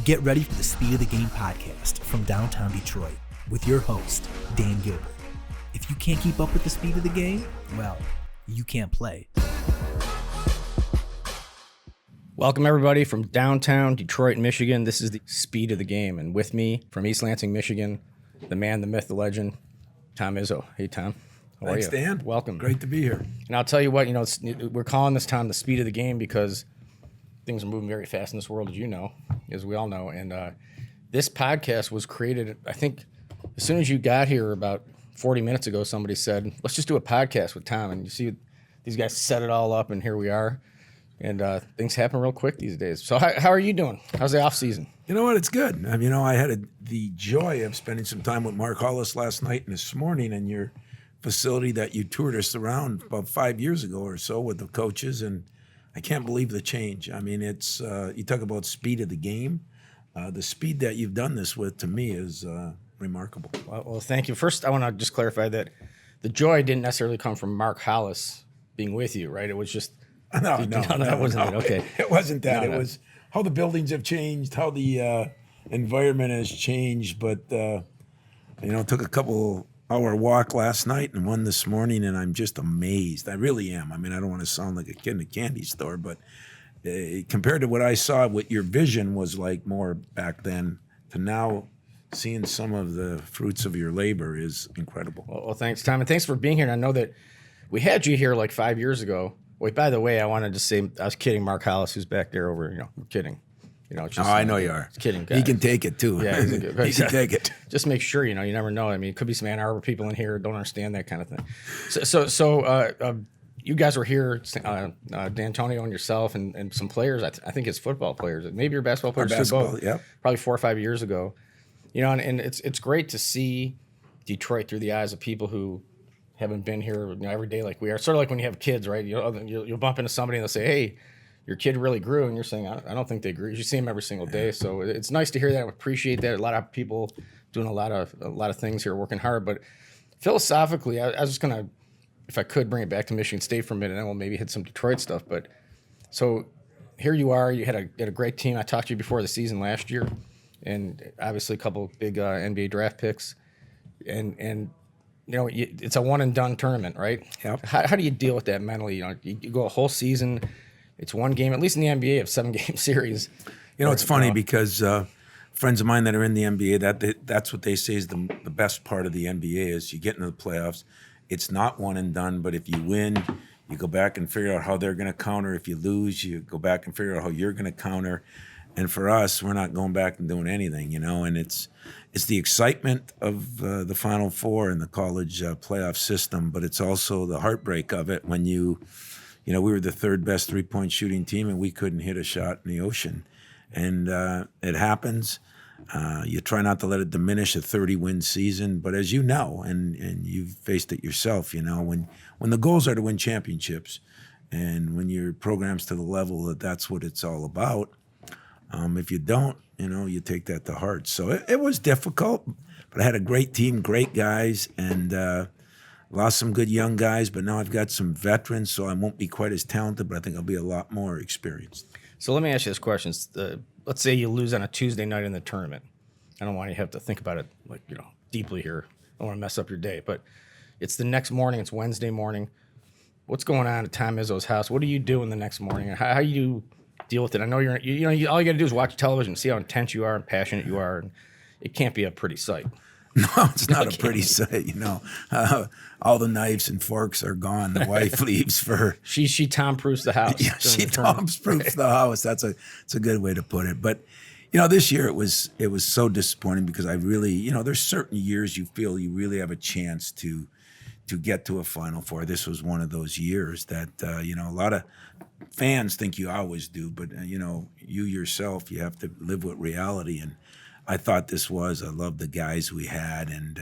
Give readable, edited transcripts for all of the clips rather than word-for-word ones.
Get ready for the Speed of the Game podcast from downtown Detroit with your host, Dan Gilbert. If you can't keep up with the speed of the game, well, you can't play. Welcome, everybody, from downtown Detroit, Michigan. This is the Speed of the Game, and with me from East Lansing, Michigan, the man, the myth, the legend, Tom Izzo. Hey, Tom. How Thanks, are you? Dan. Welcome. Great to be here. And I'll tell you what, we're calling this time the Speed of the Game because things are moving very fast in this world, as we all know. And this podcast was created, I think, as soon as you got here about 40 minutes ago, somebody said, let's just do a podcast with Tom. And you see these guys set it all up, and here we are. And things happen real quick these days. So how are you doing? How's the off season? You know what? It's good. I had the joy of spending some time with Mark Hollis last night and this morning in your facility that you toured us around about 5 years ago or so with the coaches, and I can't believe the change. It's you talk about speed of the game. The speed that you've done this with, to me, is remarkable. Well, thank you. First, I want to just clarify that the joy didn't necessarily come from Mark Hollis being with you, right? It was just No, that wasn't it. Okay, it wasn't that. No. It was how the buildings have changed, how the environment has changed. But took a couple-hour walk last night and one this morning, and I'm just amazed. I really am. I don't want to sound like a kid in a candy store, but compared to what I saw, what your vision was like more back then to now, seeing some of the fruits of your labor is incredible. Well, thanks, Tom, and thanks for being here. And I know that we had you here like 5 years ago. Wait, by the way, I wanted to say I was kidding Mark Hollis, who's back there over. We're kidding. It's just, I know you are. Kidding, guys. He can take it too. Yeah, he's a good, he can take it. Just make sure, you never know. It could be some Ann Arbor people in here who don't understand that kind of thing. So you guys were here, D'Antonio and yourself, and some players. I think it's football players, maybe your basketball players too. Both. Yep. Probably 4 or 5 years ago. And it's great to see Detroit through the eyes of people who haven't been here every day like we are. Sort of like when you have kids, right? You'll bump into somebody and they'll say, hey, your kid really grew. And you're saying, I don't think they grew. You see them every single day. So it's nice to hear that. I appreciate that. A lot of people doing a lot of things here, working hard. But philosophically, I was just going to, if I could, bring it back to Michigan State for a minute, and then we'll maybe hit some Detroit stuff. But so here you are. You had a great team. I talked to you before the season last year, and obviously a couple big NBA draft picks. And it's a one-and-done tournament, right? Yep. How do you deal with that mentally? You go a whole season, it's one game, at least in the NBA, of 7-game series. It's funny because friends of mine that are in the NBA, that's what they say is the best part of the NBA is you get into the playoffs. It's not one and done, but if you win, you go back and figure out how they're going to counter. If you lose, you go back and figure out how you're going to counter. And for us, we're not going back and doing anything, and it's the excitement of the Final Four and the college playoff system, but it's also the heartbreak of it when we were the third best three-point shooting team and we couldn't hit a shot in the ocean. And it happens. You try not to let it diminish a 30-win season, but as you know, and you've faced it yourself, when the goals are to win championships and when your program's to the level that's what it's all about, if you don't, you take that to heart. So it was difficult, but I had a great team, great guys, and lost some good young guys, but now I've got some veterans, so I won't be quite as talented, but I think I'll be a lot more experienced. So let me ask you this question. Let's say you lose on a Tuesday night in the tournament. I don't want you to have to think about it deeply here. I don't want to mess up your day, but it's the next morning. It's Wednesday morning. What's going on at Tom Izzo's house? What do you do in the next morning? How you deal with it? I know all you got to do is watch television, see how intense you are and passionate you are, and it can't be a pretty sight. No, it's not a pretty sight, all the knives and forks are gone. The wife leaves for she Tom proofs the house. Yeah, she Tom proofs the house. That's a good way to put it. But this year it was so disappointing because I really, there's certain years you feel you really have a chance to get to a Final Four. This was one of those years that a lot of fans think you always do, but you yourself, you have to live with reality. And I thought this was. I loved the guys we had, and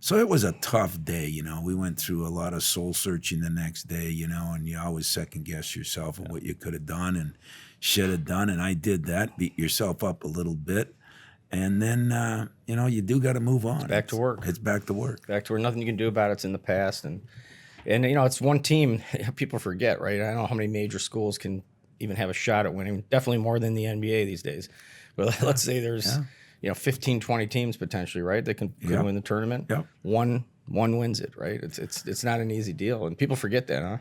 so it was a tough day. We went through a lot of soul searching the next day. And you always second guess yourself and what you could have done and should have done. And I did that. Beat yourself up a little bit. And then, you do got to move on. Back to work. It's back to work. Back to work. Nothing you can do about it. It's in the past. And it's one team. People forget, right? I don't know how many major schools can even have a shot at winning. Definitely more than the NBA these days. But let's say there's 15, 20 teams potentially, right? That could win the tournament. Yep. One wins it, right? It's not an easy deal, and people forget that, huh?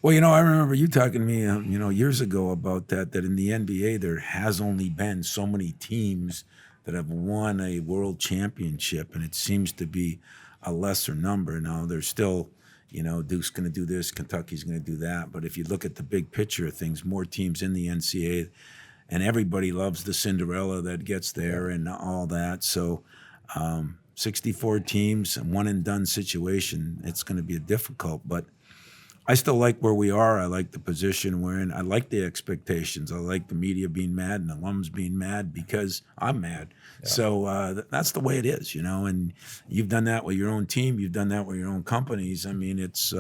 Well, I remember you talking to me, years ago about that in the NBA there has only been so many teams that have won a world championship, and it seems to be a lesser number. Now, there's still, Duke's going to do this, Kentucky's going to do that. But if you look at the big picture of things, more teams in the NCAA, and everybody loves the Cinderella that gets there and all that. So 64 teams, one and done situation, it's going to be difficult. But I still like where we are. I like the position we're in. I like the expectations. I like the media being mad and alums being mad because I'm mad. Yeah. So that's the way it is, and you've done that with your own team. You've done that with your own companies. I mean, it's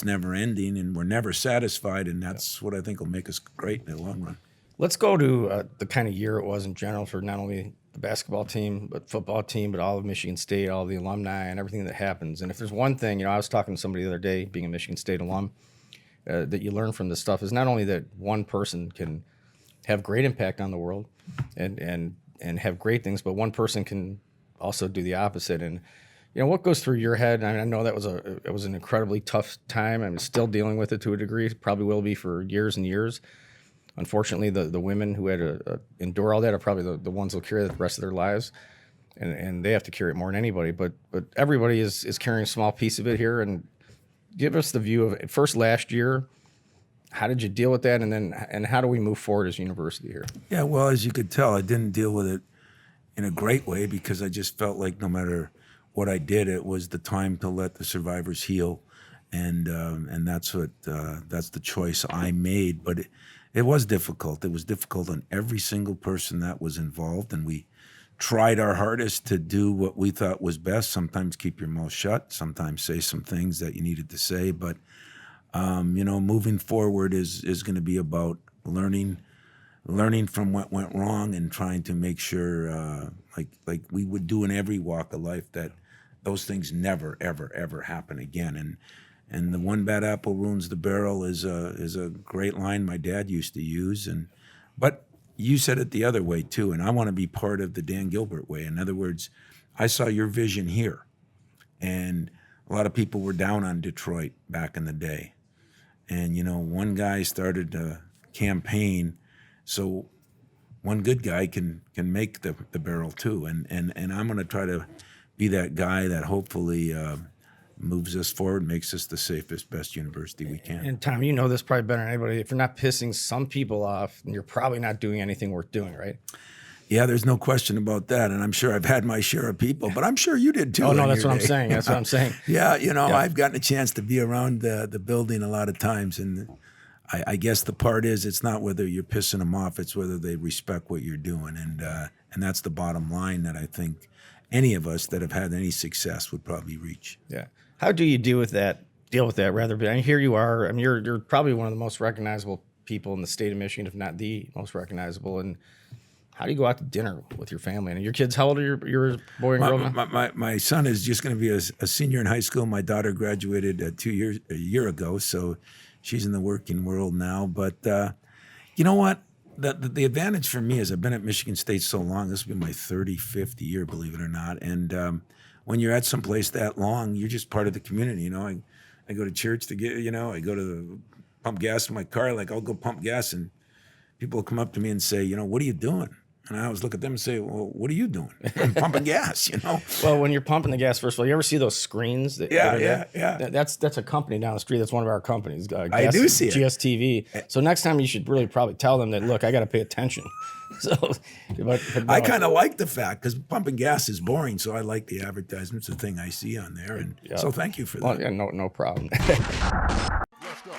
never ending, and we're never satisfied, and that's what I think will make us great in the long run. Let's go to the kind of year it was in general for not only the basketball team, but football team, but all of Michigan State, all of the alumni and everything that happens. And if there's one thing, I was talking to somebody the other day, being a Michigan State alum, that you learn from this stuff is not only that one person can have great impact on the world and have great things, but one person can also do the opposite. And what goes through your head? I know that it was an incredibly tough time. I'm still dealing with it to a degree. Probably will be for years and years. Unfortunately, the women who had to endure all that are probably the ones who'll carry it the rest of their lives, and they have to carry it more than anybody. But everybody is carrying a small piece of it here. And give us the view of first last year. How did you deal with that, and how do we move forward as a university here? Yeah, well, as you could tell, I didn't deal with it in a great way because I just felt like no matter what I did, it was the time to let the survivors heal, and that's the choice I made. But it was difficult. It was difficult on every single person that was involved, and we tried our hardest to do what we thought was best. Sometimes keep your mouth shut, sometimes say some things that you needed to say. But, moving forward is going to be about learning from what went wrong and trying to make sure, like we would do in every walk of life, that those things never, ever, ever happen again. And the one bad apple ruins the barrel is a great line my dad used to use. But you said it the other way too, and I want to be part of the Dan Gilbert way. In other words, I saw your vision here, and a lot of people were down on Detroit back in the day. And one guy started a campaign, so one good guy can make the barrel too. And I'm going to try to be that guy that hopefully moves us forward, makes us the safest, best university we can. And Tom, this probably better than anybody. If you're not pissing some people off, you're probably not doing anything worth doing, right? Yeah, there's no question about that. And I'm sure I've had my share of people, but I'm sure you did too. Oh, no, that's what I'm saying. That's what I'm saying. Yeah, I've gotten a chance to be around the building a lot of times. And I guess the part is it's not whether you're pissing them off, it's whether they respect what you're doing. And that's the bottom line that I think any of us that have had any success would probably reach. Yeah. How do you deal with that? Rather, but here you are. I mean, you're probably one of the most recognizable people in the state of Michigan, if not the most recognizable. And how do you go out to dinner with your family? And your kids, how old are your boy and girl now? My son is just going to be a senior in high school. My daughter graduated a year ago, so she's in the working world now. But you know what? The advantage for me is I've been at Michigan State so long. This will be my 35th year, believe it or not. And when you're at some place that long, you're just part of the community. I go to church to get, I go to pump gas in my car. Like I'll go pump gas, and people will come up to me and say, what are you doing? And I always look at them and say, well, what are you doing? I'm pumping gas, Well, when you're pumping the gas, first of all, you ever see those screens? Yeah. That's a company down the street. That's one of our companies. I do see it. GSTV. So next time you should really probably tell them that, look, I got to pay attention. So, I kind of like the fact, because pumping gas is boring, so I like the advertisements, the thing I see on there. And so thank you for that. Well, yeah, no problem. Let's go.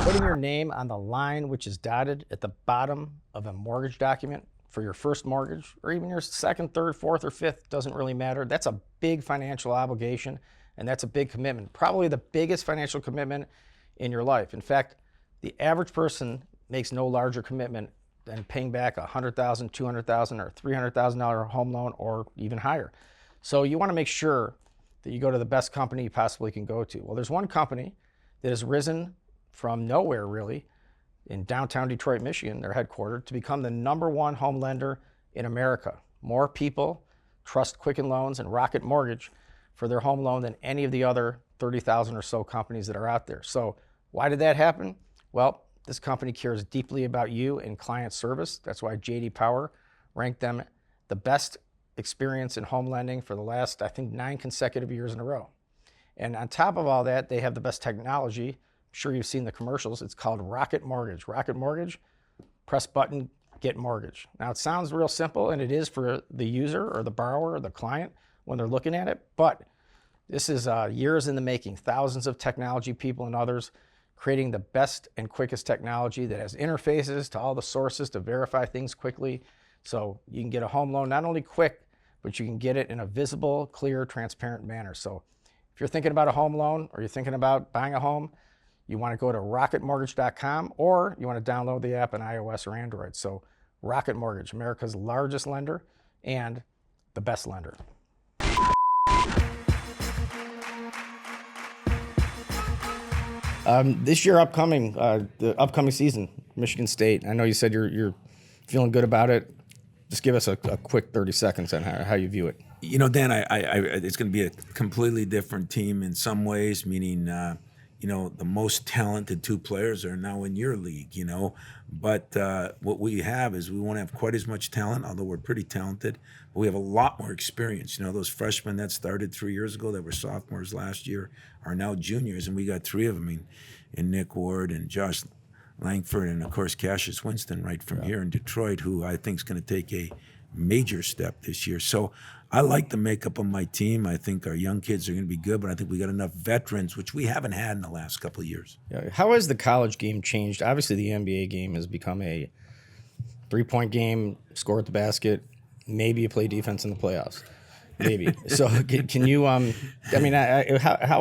Putting your name on the line which is dotted at the bottom of a mortgage document for your first mortgage, or even your second, third, fourth, or fifth, doesn't really matter. That's a big financial obligation, and that's a big commitment. Probably the biggest financial commitment in your life. In fact, the average person makes no larger commitment than paying back $100,000, $200,000, or $300,000 home loan, or even higher. So you want to make sure that you go to the best company you possibly can go to. Well, there's one company that has risen from nowhere, really, in downtown Detroit, Michigan, they're headquartered, to become the #1 home lender in America. More people trust Quicken Loans and Rocket Mortgage for their home loan than any of the other 30,000 or so companies that are out there. So why did that happen? Well, this company cares deeply about you and client service. That's why J.D. Power ranked them the best experience in home lending for the last, I think, 9 consecutive years in a row. And on top of all that, they have the best technology. I'm sure you've seen the commercials. It's called Rocket Mortgage. Rocket Mortgage, press button, get mortgage. Now, it sounds real simple, and it is for the user or the borrower or the client when they're looking at it, but this is years in the making. Thousands of technology people and others creating the best and quickest technology that has interfaces to all the sources to verify things quickly. So you can get a home loan not only quick, but you can get it in a visible, clear, transparent manner. So if you're thinking about a home loan or you're thinking about buying a home, you want to go to rocketmortgage.com, or you want to download the app on iOS or Android. So Rocket Mortgage, America's largest lender and the best lender. This year the upcoming season, Michigan State. I know you said you're feeling good about it. Just give us a quick 30 seconds on how you view it. You know, Dan, it's going to be a completely different team in some ways, meaning, the most talented 2 players are now in your league, But what we have is we won't have quite as much talent, although we're pretty talented. But we have a lot more experience. Those freshmen that started 3 years ago that were sophomores last year are now juniors, and we got 3 of them in Nick Ward and Josh Langford, and of course Cassius Winston right from here in Detroit, who I think is going to take a major step this year. So I like the makeup of my team. I think our young kids are going to be good, but I think we got enough veterans, which we haven't had in the last couple of years. Yeah. How has the college game changed? Obviously, the NBA game has become a 3-point game, score at the basket. Maybe you play defense in the playoffs. Maybe. So can you? How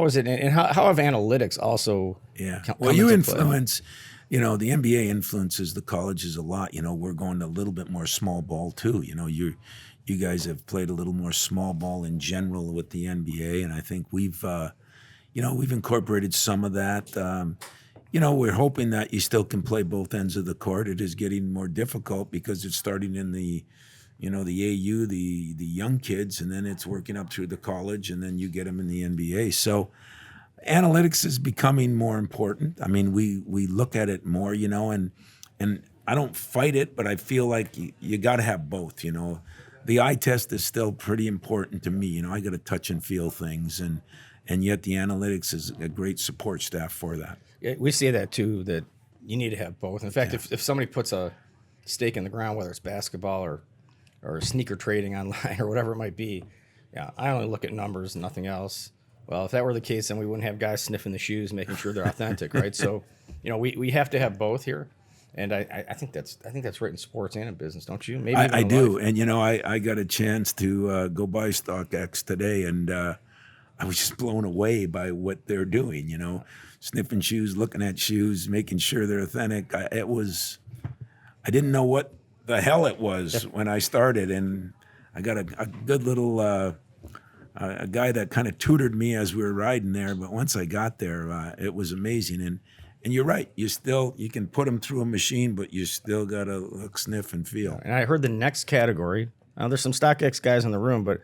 is it? And how have analytics also? Yeah. Come Well, you into play? influence. The NBA influences the colleges a lot. We're going to a little bit more small ball too. You guys have played a little more small ball in general with the NBA, and I think we've incorporated some of that. We're hoping that you still can play both ends of the court. It is getting more difficult because it's starting in the AU, the young kids, and then it's working up through the college, and then you get them in the NBA. So analytics is becoming more important. I mean, we look at it more, and I don't fight it, but I feel like you got to have both, The eye test is still pretty important to me. I got to touch and feel things, and yet the analytics is a great support staff for that. Yeah, we say that too, that you need to have both. In fact, if somebody puts a stake in the ground, whether it's basketball or sneaker trading online or whatever it might be, I only look at numbers and nothing else. Well, if that were the case, then we wouldn't have guys sniffing the shoes, making sure they're authentic, right? So, we have to have both here, and I think that's right in sports and in business, don't you? Maybe I do, life. and I got a chance to go buy StockX today, and I was just blown away by what they're doing. Sniffing shoes, looking at shoes, making sure they're authentic. I didn't know what the hell it was when I started, and I got a good little. A guy that kind of tutored me as we were riding there, but once I got there, it was amazing. And you're right, you can put them through a machine, but you still got to look, sniff, and feel. And I heard the next category. Now, there's some StockX guys in the room, but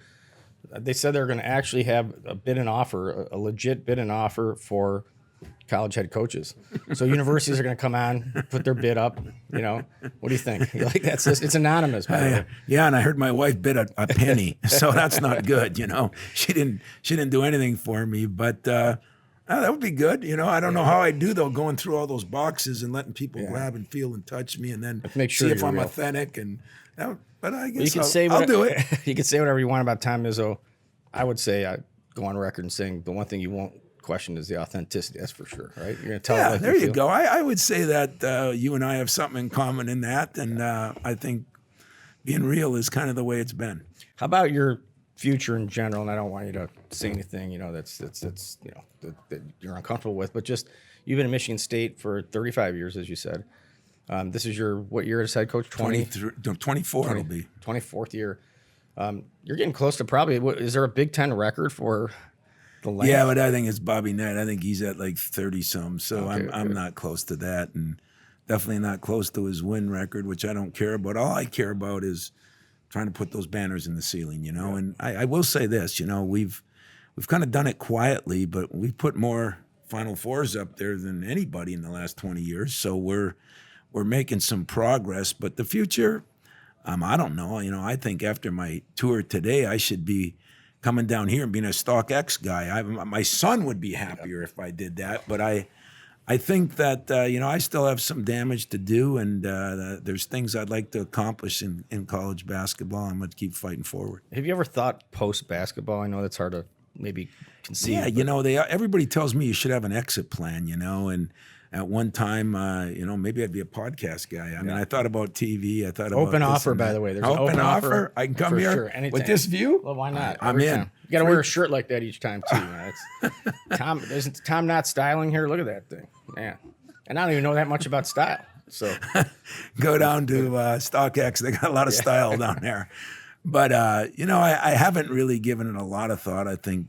they said they're going to actually have a bid and offer, a legit bid and offer for college head coaches. So universities are going to come on, put their bid up. What do you think? Like it's anonymous, by the way. Yeah, and I heard my wife bid a penny, so that's not good. She didn't do anything for me, but that would be good. I don't know how I do though, going through all those boxes and letting people grab and feel and touch me, and then make sure see if I'm real. Authentic. But I guess I'll do it. You can say whatever you want about Tom Izzo. I would say I go on record and saying the one thing you won't question is the authenticity. That's for sure, right? You're going to tell it like there you you feel. go. I would say that you and I have something in common in that, and I think being real is kind of the way it's been. How about your future in general? And I don't want you to say anything, that's that you're uncomfortable with, but just you've been at Michigan State for 35 years, as you said. This is your what year as head coach? 24 it'll be. 24th year. You're getting close to probably. Is there a Big Ten record for the length? Yeah, but I think it's Bobby Knight. I think he's at like 30 some. So Okay, I'm not close to that. And Definitely not close to his win record, which I don't care about. All I care about is trying to put those banners in the ceiling, you know. And I will say this, you know, we've kind of done it quietly, but we've put more Final Fours up there than anybody in the last 20 years. So we're making some progress. But the future, I don't know. You know, I think after my tour today, I should be coming down here and being a StockX guy. My son would be happier if I did that. But I think that, you know, I still have some damage to do, and there's things I'd like to accomplish in college basketball. I'm going to keep fighting forward. Have you ever thought post-basketball? I know that's hard to maybe conceive. Yeah, you know, everybody tells me you should have an exit plan, you know, and at one time, you know, maybe I'd be a podcast guy. I mean, I thought about TV. I thought about open offer, by the way. There's an open offer. I can come here sure, with this view. Well, why not? I'm in. Time. You got to wear a shirt like that each time, too. Man. Isn't Tom not styling here? Look at that thing. Man. And I don't even know that much about style. So go down to StockX. They got a lot of style down there. But, you know, I haven't really given it a lot of thought. I think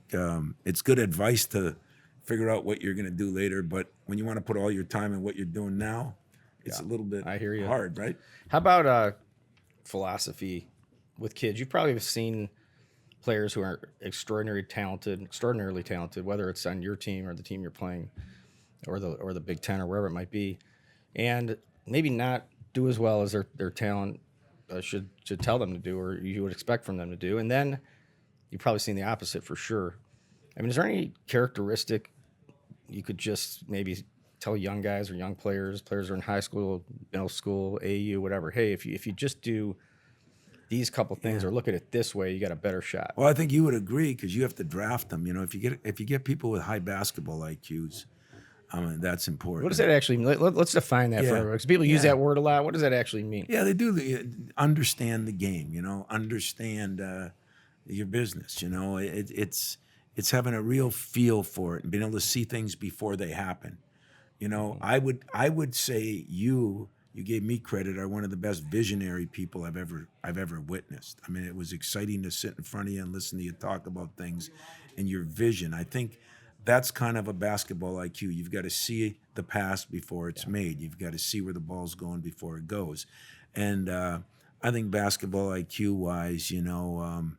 it's good advice to figure out what you're going to do later. But when you want to put all your time in what you're doing now, it's a little bit hard, right? How about philosophy with kids? You probably have seen players who are extraordinarily talented, whether it's on your team or the team you're playing, or the Big Ten or wherever it might be, and maybe not do as well as their talent should tell them to do, or you would expect from them to do. And then you've probably seen the opposite for sure. I mean, is there any characteristic you could just maybe tell young guys or young players who are in high school, middle school, AU, whatever, hey, if you just do these couple things or look at it this way, you got a better shot? Well, I think you would agree, because you have to draft them. You know, if you get people with high basketball IQs, that's important. What does that actually mean? Let's define that for everyone, because people use that word a lot. What does that actually mean? Yeah, they do. Understand the game, you know, understand your business. You know, it's having a real feel for it and being able to see things before they happen. You know, I would say you gave me credit, are one of the best visionary people I've ever witnessed. I mean, it was exciting to sit in front of you and listen to you talk about things and your vision. I think that's kind of a basketball IQ. You've got to see the pass before it's made. You've got to see where the ball's going before it goes. And I think basketball IQ-wise, you know,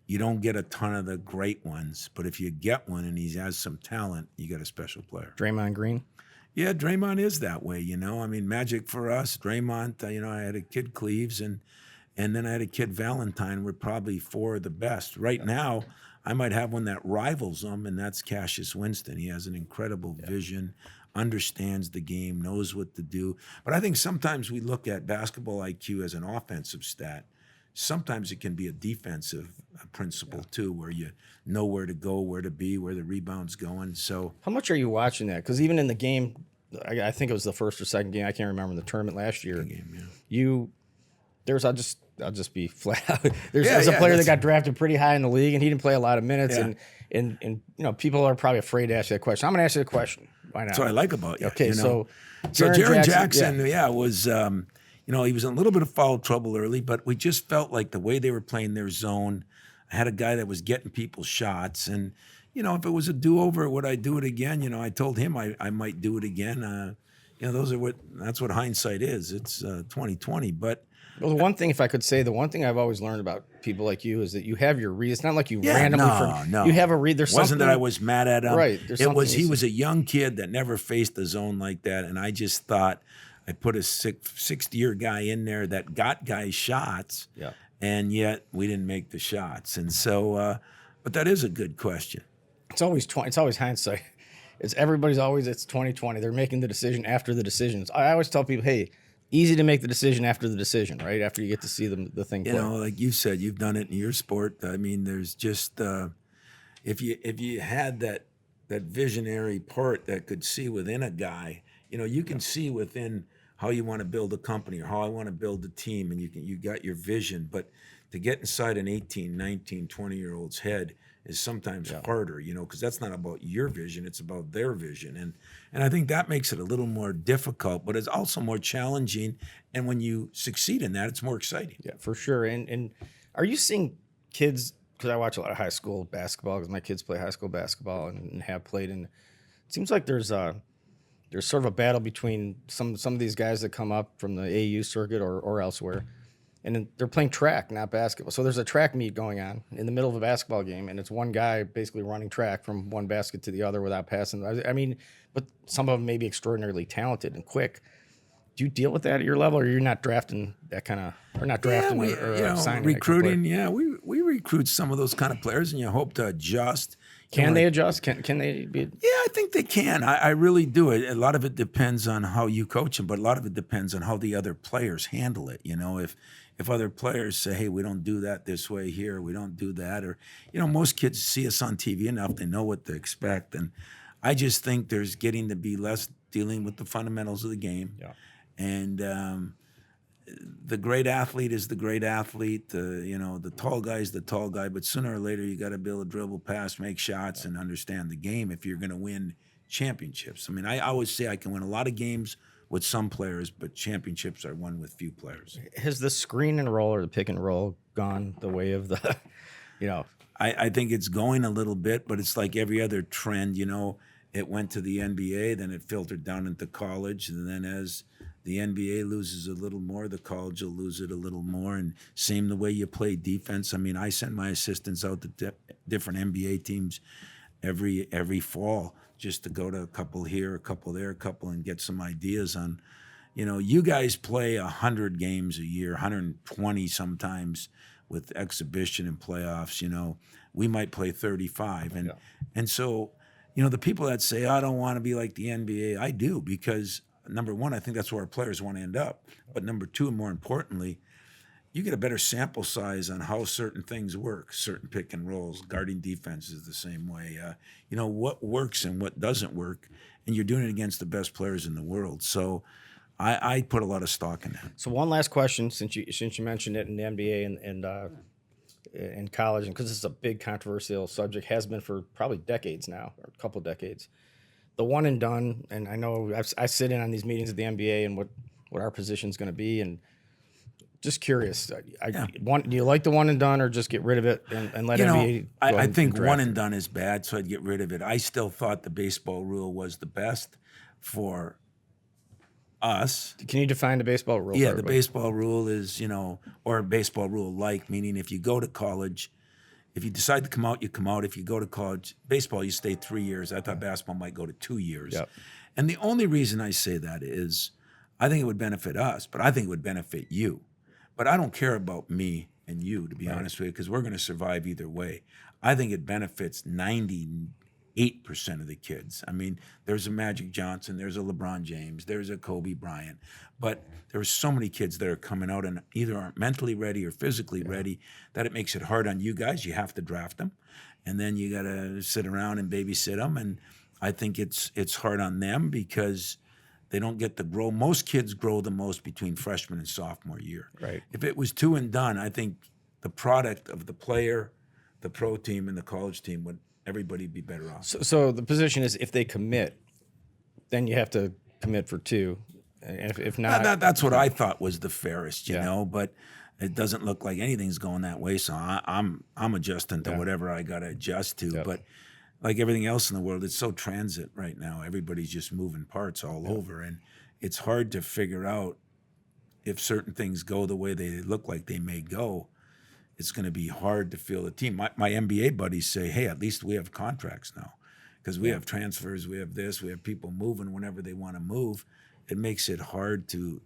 you don't get a ton of the great ones, but if you get one and he has some talent, you got a special player. Draymond Green? Yeah, Draymond is that way, you know. I mean, Magic for us, Draymond, you know, I had a kid Cleaves and then I had a kid Valentine. We're probably four of the best. Right now, I might have one that rivals them, and that's Cassius Winston. He has an incredible vision, understands the game, knows what to do. But I think sometimes we look at basketball IQ as an offensive stat. Sometimes it can be a defensive principle too, where you know where to go, where to be, where the rebound's going. So, how much are you watching that? Because even in the game, I think it was the first or second game, I can't remember, in the tournament last year. I'll just be flat out. There's a player that got drafted pretty high in the league, and he didn't play a lot of minutes. And you know, people are probably afraid to ask you that question. I'm going to ask you the question. Why not? That's what I like about you. Okay, you know? so Jaren Jackson, was. You know, he was in a little bit of foul trouble early, but we just felt like the way they were playing their zone. I had a guy that was getting people shots, and you know, if it was a do-over, would I do it again? You know, I told him I might do it again. You know, that's what hindsight is. It's 2020, but. Well, the one thing, if I could say, the one thing I've always learned about people like you is that you have your read. It's not like you randomly. No. You have a read. There's wasn't that I was mad at him. Right. He was a young kid that never faced the zone like that, and I just thought I put a 60-year guy in there that got guys shots, and yet we didn't make the shots. And so, but that is a good question. It's always hindsight. It's 2020. They're making the decision after the decisions. I always tell people, hey, easy to make the decision after the decision, right? After you get to see the thing play. You know, like you said, you've done it in your sport. I mean, there's just if you had that visionary part that could see within a guy, you know, you can see within how you want to build a company or how I want to build a team, and you got your vision. But to get inside an 18, 19, 20-year-old's head is sometimes harder, you know, because that's not about your vision, it's about their vision. And I think that makes it a little more difficult, but it's also more challenging. And when you succeed in that, it's more exciting. Yeah, for sure. And are you seeing kids, because I watch a lot of high school basketball because my kids play high school basketball and have played, and it seems like there's there's sort of a battle between some of these guys that come up from the AU circuit or elsewhere, and then they're playing track, not basketball. So there's a track meet going on in the middle of a basketball game, and it's one guy basically running track from one basket to the other without passing. I mean, but some of them may be extraordinarily talented and quick. Do you deal with that at your level, or you're not drafting that kind of, or not drafting or signing recruiting? Yeah, we recruit some of those kind of players, and you hope to adjust. Can they adjust? Can they be? Yeah, I think they can. I really do. A lot of it depends on how you coach them, but a lot of it depends on how the other players handle it. You know, if other players say, hey, we don't do that this way here, we don't do that, or, you know, most kids see us on TV enough, they know what to expect. And I just think there's getting to be less dealing with the fundamentals of the game. Yeah. And the great athlete is the great athlete. The tall guy is the tall guy. But sooner or later, you got to be able to dribble, pass, make shots, and understand the game if you're going to win championships. I mean, I always say I can win a lot of games with some players, but championships are won with few players. Has the screen and roll or the pick and roll gone the way of the, you know? I think it's going a little bit, but it's like every other trend. You know, it went to the NBA, then it filtered down into college, and then as the NBA loses a little more, the college will lose it a little more. And same the way you play defense. I mean, I send my assistants out to different NBA teams every fall just to go to a couple here, a couple there, a couple, and get some ideas on, you know, you guys play 100 games a year, 120 sometimes with exhibition and playoffs. You know, we might play 35. And so, you know, the people that say, I don't want to be like the NBA, I do, because number one, I think that's where our players want to end up. But number two, and more importantly, you get a better sample size on how certain things work, certain pick and rolls, guarding defense is the same way. You know, what works and what doesn't work, and you're doing it against the best players in the world. So I put a lot of stock in that. So one last question, since you mentioned it in the NBA and in college, and because this is a big controversial subject, has been for probably decades now, or a couple decades. The one and done, and I know I sit in on these meetings at the NBA and what our position is going to be, and just curious. Do you like the one and done, or just get rid of it and let NBA? I think one and done is bad, so I'd get rid of it. I still thought the baseball rule was the best for us. Can you define the baseball rule? Yeah, the baseball rule is, you know, or baseball rule like, meaning if you go to college, if you decide to come out, you come out. If you go to college, baseball, you stay 3 years. I thought basketball might go to 2 years. Yep. And the only reason I say that is I think it would benefit us, but I think it would benefit you. But I don't care about me and you, to be honest with you, because we're going to survive either way. I think it benefits 98% of the kids. I mean, there's a Magic Johnson, there's a LeBron James, there's a Kobe Bryant. But there are so many kids that are coming out and either aren't mentally ready or physically ready that it makes it hard on you guys. You have to draft them. And then you got to sit around and babysit them. And I think it's hard on them because they don't get to grow. Most kids grow the most between freshman and sophomore year. Right. If it was two and done, I think the product of the player, the pro team, and the college team would everybody be better off. So the position is if they commit, then you have to commit for two. And if not, that's what I thought was the fairest, you know. But it doesn't look like anything's going that way. So I'm adjusting to whatever I got to adjust to. Yep. But like everything else in the world, it's so transit right now. Everybody's just moving parts all over, and it's hard to figure out if certain things go the way they look like they may go. It's going to be hard to field a team. My NBA buddies say, hey, at least we have contracts now because we have transfers, we have this, we have people moving whenever they want to move. It makes it hard to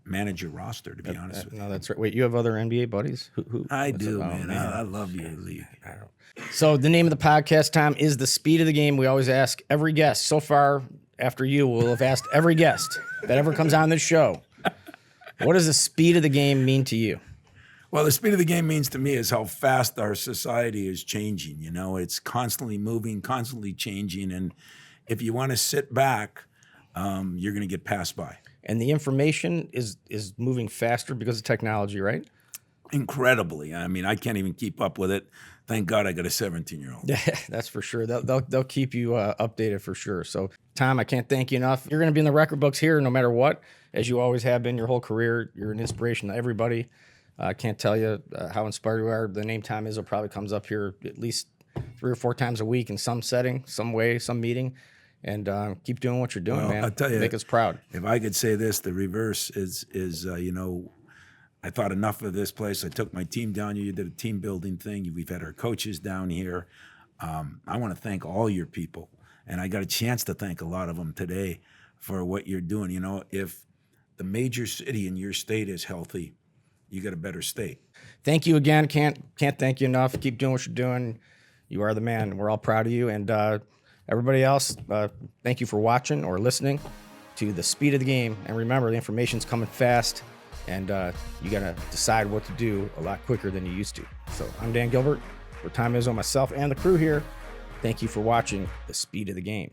manage your roster, to be honest with you. No, that's right. Wait, you have other NBA buddies? Who I do, man. I love your league. So the name of the podcast, Tom, is The Speed of the Game. We always ask every guest. So far, after you, we'll have asked every guest that ever comes on this show, what does the speed of the game mean to you? Well, the speed of the game means to me is how fast our society is changing. You know, it's constantly moving, constantly changing. And if you want to sit back, you're going to get passed by. And the information is moving faster because of technology, right? Incredibly. I mean, I can't even keep up with it. Thank God I got a 17-year-old. Yeah, that's for sure. They'll keep you updated for sure. So, Tom, I can't thank you enough. You're going to be in the record books here no matter what, as you always have been your whole career. You're an inspiration to everybody. I can't tell you how inspired you are. The name Tom Izzo probably comes up here at least 3 or 4 times a week in some setting, some way, some meeting. and keep doing what you're doing, Well, man. I'll tell you, Make us proud. If I could say this, the reverse is I thought enough of this place. I took my team down here. You did a team building thing. We've had our coaches down here. I want to thank all your people, and I got a chance to thank a lot of them today for what you're doing. You know, if the major city in your state is healthy, you got a better state. Thank you again. Can't thank you enough. Keep doing what you're doing. You are the man. We're all proud of you. And everybody else, thank you for watching or listening to The Speed of the Game. And remember, the information's coming fast, and you got to decide what to do a lot quicker than you used to. So I'm Dan Gilbert. For Tom Izzo, myself, and the crew here, thank you for watching The Speed of the Game.